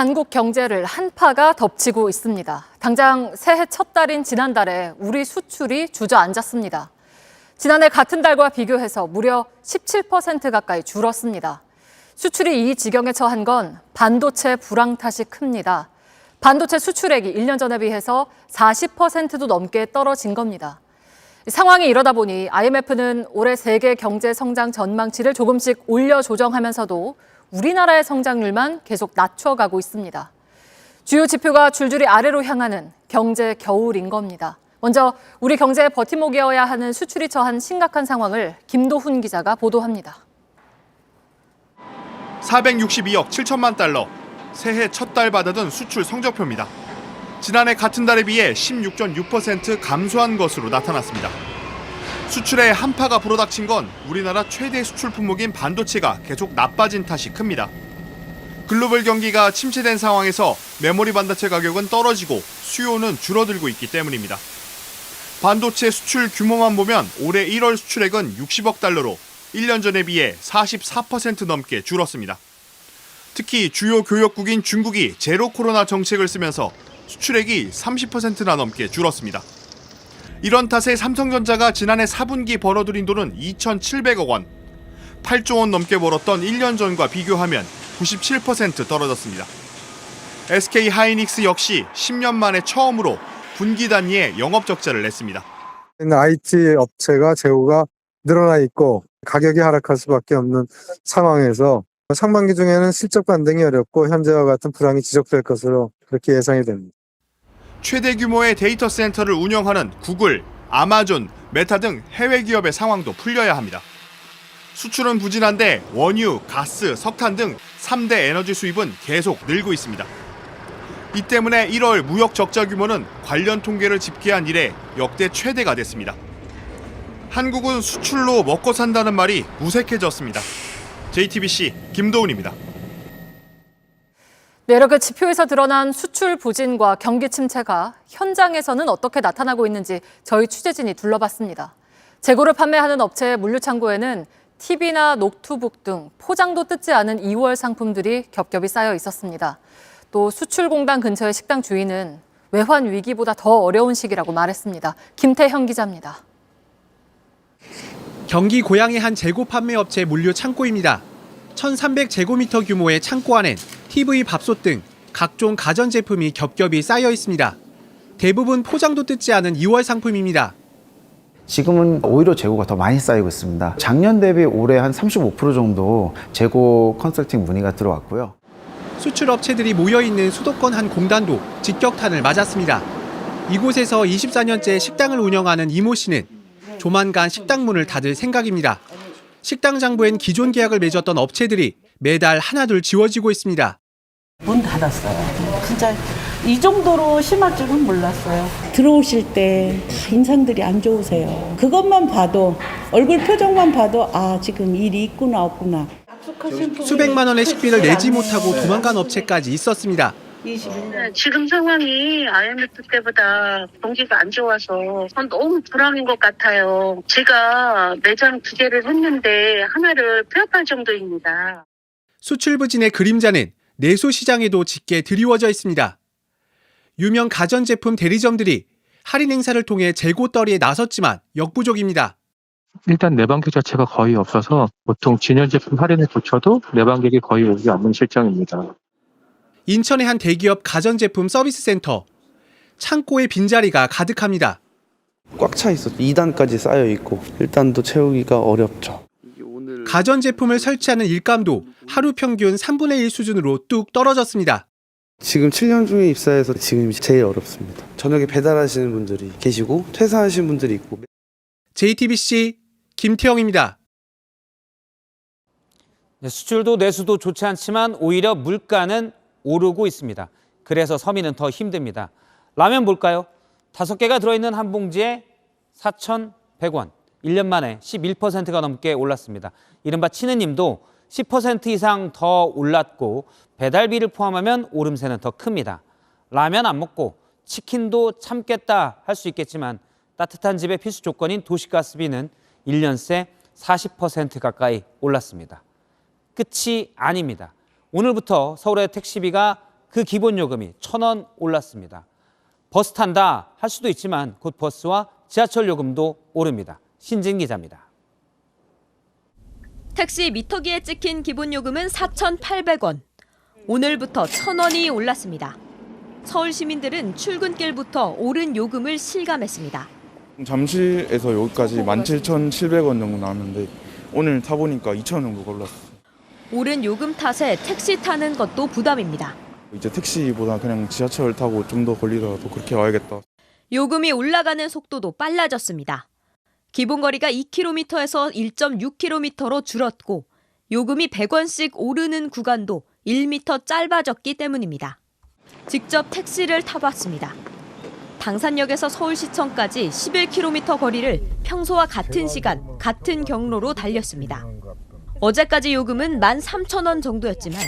한국 경제를 한파가 덮치고 있습니다. 당장 새해 첫 달인 지난달에 우리 수출이 주저앉았습니다. 지난해 같은 달과 비교해서 무려 17% 가까이 줄었습니다. 수출이 이 지경에 처한 건 반도체 불황 탓이 큽니다. 반도체 수출액이 1년 전에 비해서 40%도 넘게 떨어진 겁니다. 상황이 이러다 보니 IMF는 올해 세계 경제 성장 전망치를 조금씩 올려 조정하면서도 우리나라의 성장률만 계속 낮춰가고 있습니다. 주요 지표가 줄줄이 아래로 향하는 경제 겨울인 겁니다. 먼저 우리 경제의 버팀목이어야 하는 수출이 처한 심각한 상황을 김도훈 기자가 보도합니다. 462억 7천만 달러, 새해 첫 달 받아든 수출 성적표입니다. 지난해 같은 달에 비해 16.6% 감소한 것으로 나타났습니다. 수출에 한파가 불어닥친 건 우리나라 최대 수출 품목인 반도체가 계속 나빠진 탓이 큽니다. 글로벌 경기가 침체된 상황에서 메모리 반도체 가격은 떨어지고 수요는 줄어들고 있기 때문입니다. 반도체 수출 규모만 보면 올해 1월 수출액은 60억 달러로 1년 전에 비해 44% 넘게 줄었습니다. 특히 주요 교역국인 중국이 제로 코로나 정책을 쓰면서 수출액이 30%나 넘게 줄었습니다. 이런 탓에 삼성전자가 지난해 4분기 벌어들인 돈은 2,700억 원, 8조 원 넘게 벌었던 1년 전과 비교하면 97% 떨어졌습니다. SK 하이닉스 역시 10년 만에 처음으로 분기 단위의 영업 적자를 냈습니다. IT 업체가 재고가 늘어나 있고 가격이 하락할 수밖에 없는 상황에서 상반기 중에는 실적 반등이 어렵고 현재와 같은 불황이 지속될 것으로 그렇게 예상이 됩니다. 최대 규모의 데이터 센터를 운영하는 구글, 아마존, 메타 등 해외 기업의 상황도 풀려야 합니다. 수출은 부진한데 원유, 가스, 석탄 등 3대 에너지 수입은 계속 늘고 있습니다. 이 때문에 1월 무역 적자 규모는 관련 통계를 집계한 이래 역대 최대가 됐습니다. 한국은 수출로 먹고 산다는 말이 무색해졌습니다. JTBC 김도훈입니다. 여러 그 지표에서 드러난 수출 부진과 경기 침체가 현장에서는 어떻게 나타나고 있는지 저희 취재진이 둘러봤습니다. 재고를 판매하는 업체의 물류창고에는 TV나 노트북 등 포장도 뜯지 않은 2월 상품들이 겹겹이 쌓여 있었습니다. 또 수출공단 근처의 식당 주인은 외환 위기보다 더 어려운 시기라고 말했습니다. 김태형 기자입니다. 경기 고양의 한 재고 판매 업체 물류 창고입니다. 1,300제곱미터 규모의 창고 안엔 TV, 밥솥 등 각종 가전제품이 겹겹이 쌓여 있습니다. 대부분 포장도 뜯지 않은 2월 상품입니다. 지금은 오히려 재고가 더 많이 쌓이고 있습니다. 작년 대비 올해 한 35% 정도 재고 컨설팅 문의가 들어왔고요. 수출업체들이 모여있는 수도권 한 공단도 직격탄을 맞았습니다. 이곳에서 24년째 식당을 운영하는 이모 씨는 조만간 식당 문을 닫을 생각입니다. 식당 장부엔 기존 계약을 맺었던 업체들이 매달 하나둘 지워지고 있습니다. 문 닫았어요. 진짜 이 정도로 심할 줄은 몰랐어요. 들어오실 때 다 인상들이 안 좋으세요. 그것만 봐도 얼굴 표정만 봐도 아 지금 일이 있구나 없구나. 수백만 원의 식비를 내지 못하고 도망간 업체까지 있었습니다. 지금 상황이 IMF 때보다 경기가 안 좋아서 너무 불황인 것 같아요. 제가 매장 2개를 했는데 하나를 폐업할 정도입니다. 수출 부진의 그림자는 내수 시장에도 짙게 드리워져 있습니다. 유명 가전제품 대리점들이 할인 행사를 통해 재고떨이에 나섰지만 역부족입니다. 일단 내방객 자체가 거의 없어서 보통 진열 제품 할인을 붙여도 내방객이 거의 오지 않는 실정입니다. 인천의 한 대기업 가전제품 서비스 센터. 창고에 빈자리가 가득합니다. 꽉 차 있었죠. 2단까지 쌓여 있고 1단도 채우기가 어렵죠. 가전제품을 설치하는 일감도 하루 평균 3분의 1 수준으로 뚝 떨어졌습니다. 지금 7년 중에 입사해서 지금이 제일 어렵습니다. 저녁에 배달하시는 분들이 계시고 퇴사하시는 분들이 있고. JTBC 김태형입니다. 수출도 내수도 좋지 않지만 오히려 물가는 오르고 있습니다. 그래서 서민은 더 힘듭니다. 라면 볼까요? 5개가 들어있는 한 봉지에 4,100원. 1년 만에 11%가 넘게 올랐습니다. 이른바 치느님도 10% 이상 더 올랐고 배달비를 포함하면 오름세는 더 큽니다. 라면 안 먹고 치킨도 참겠다 할 수 있겠지만 따뜻한 집의 필수 조건인 도시가스비는 1년 새 40% 가까이 올랐습니다. 끝이 아닙니다. 오늘부터 서울의 택시비가 그 기본 요금이 1,000원 올랐습니다. 버스 탄다 할 수도 있지만 곧 버스와 지하철 요금도 오릅니다. 신진 기자입니다. 택시 미터기에 찍힌 기본 요금은 4,800원. 오늘부터 1,000원이 올랐습니다. 서울 시민들은 출근길부터 오른 요금을 실감했습니다. 잠실에서 여기까지 17,700원 정도 나왔는데 오늘 타보니까 2,000원 정도 올랐어요. 오른 요금 탓에 택시 타는 것도 부담입니다. 이제 택시보다 그냥 지하철 타고 좀 더 걸리더라도 그렇게 와야겠다. 요금이 올라가는 속도도 빨라졌습니다. 기본 거리가 2km에서 1.6km로 줄었고 요금이 100원씩 오르는 구간도 1m 짧아졌기 때문입니다. 직접 택시를 타봤습니다. 당산역에서 서울시청까지 11km 거리를 평소와 같은 시간, 같은 경로로 달렸습니다. 어제까지 요금은 13,000원 정도였지만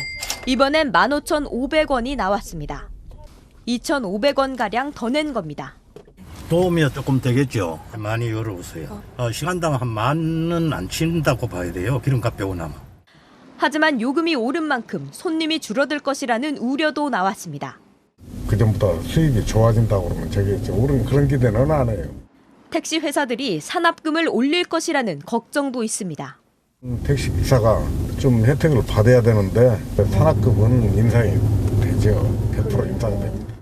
이번엔 15,500원이 나왔습니다. 2,500원가량 더 낸 겁니다. 도움이 조금 되겠죠. 많이 어려우세요. 시간당 한 10,000원 안 친다고 봐야 돼요. 기름값 빼고 나면. 하지만 요금이 오른 만큼 손님이 줄어들 것이라는 우려도 나왔습니다. 그전보다 수입이 좋아진다고 그러면 저게 오른 그런 기대는 안 해요. 택시 회사들이 산업금을 올릴 것이라는 걱정도 있습니다. 택시 기사가 좀 혜택을 받아야 되는데 산업금은 인상이 되죠. 100% 인상이 됩니다.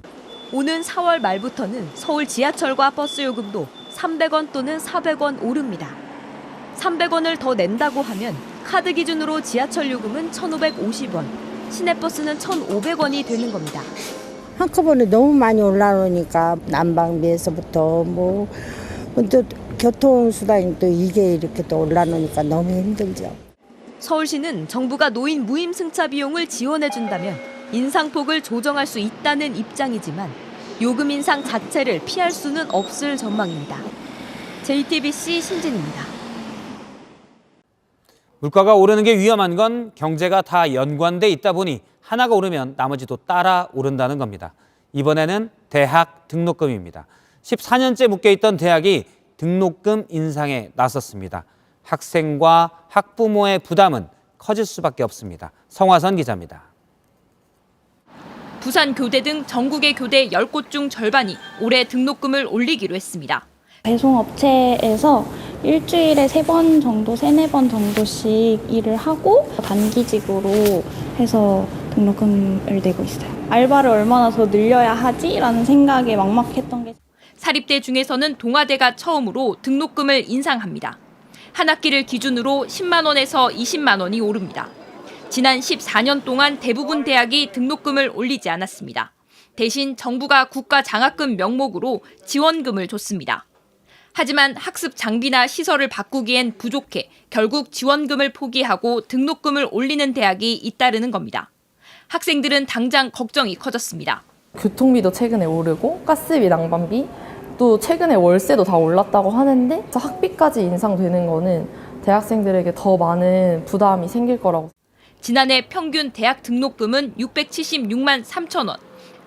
오는 4월 말부터는 서울 지하철과 버스 요금도 300원 또는 400원 오릅니다. 300원을 더 낸다고 하면 카드 기준으로 지하철 요금은 1,550원, 시내버스는 1,500원이 되는 겁니다. 한꺼번에 너무 많이 올라오니까 난방비에서부터 또 교통수단이 또 이게 이렇게 또 올라오니까 너무 힘들죠. 서울시는 정부가 노인 무임승차 비용을 지원해준다면 인상폭을 조정할 수 있다는 입장이지만 요금 인상 자체를 피할 수는 없을 전망입니다. JTBC 신진입니다. 물가가 오르는 게 위험한 건 경제가 다 연관돼 있다 보니 하나가 오르면 나머지도 따라 오른다는 겁니다. 이번에는 대학 등록금입니다. 14년째 묶여있던 대학이 등록금 인상에 나섰습니다. 학생과 학부모의 부담은 커질 수밖에 없습니다. 성화선 기자입니다. 부산 교대 등 전국의 교대 10곳 중 절반이 올해 등록금을 올리기로 했습니다. 배송업체에서 일주일에 3번 정도, 3-4번 정도씩 일을 하고 단기직으로 해서 등록금을 내고 있어요. 알바를 얼마나 더 늘려야 하지라는 생각에 막막했던 게 사립대 중에서는 동아대가 처음으로 등록금을 인상합니다. 한 학기를 기준으로 10만 원에서 20만 원이 오릅니다. 지난 14년 동안 대부분 대학이 등록금을 올리지 않았습니다. 대신 정부가 국가 장학금 명목으로 지원금을 줬습니다. 하지만 학습 장비나 시설을 바꾸기엔 부족해 결국 지원금을 포기하고 등록금을 올리는 대학이 잇따르는 겁니다. 학생들은 당장 걱정이 커졌습니다. 교통비도 최근에 오르고 가스비, 난방비, 또 최근에 월세도 다 올랐다고 하는데 학비까지 인상되는 거는 대학생들에게 더 많은 부담이 생길 거라고. 지난해 평균 대학 등록금은 676만 3천 원,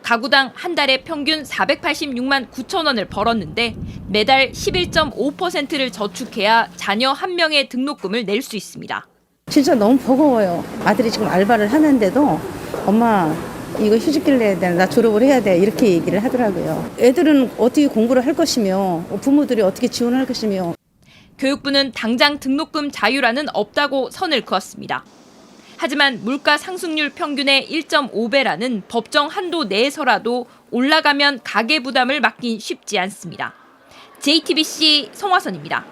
가구당 한 달에 평균 486만 9천 원을 벌었는데 매달 11.5%를 저축해야 자녀 한 명의 등록금을 낼 수 있습니다. 진짜 너무 버거워요. 아들이 지금 알바를 하는데도 엄마 이거 휴직기를 내야 돼, 나 졸업을 해야 돼 이렇게 얘기를 하더라고요. 애들은 어떻게 공부를 할 것이며 부모들이 어떻게 지원할 것이며. 교육부는 당장 등록금 자유라는 없다고 선을 그었습니다. 하지만 물가 상승률 평균의 1.5배라는 법정 한도 내에서라도 올라가면 가계 부담을 막긴 쉽지 않습니다. JTBC 성화선입니다.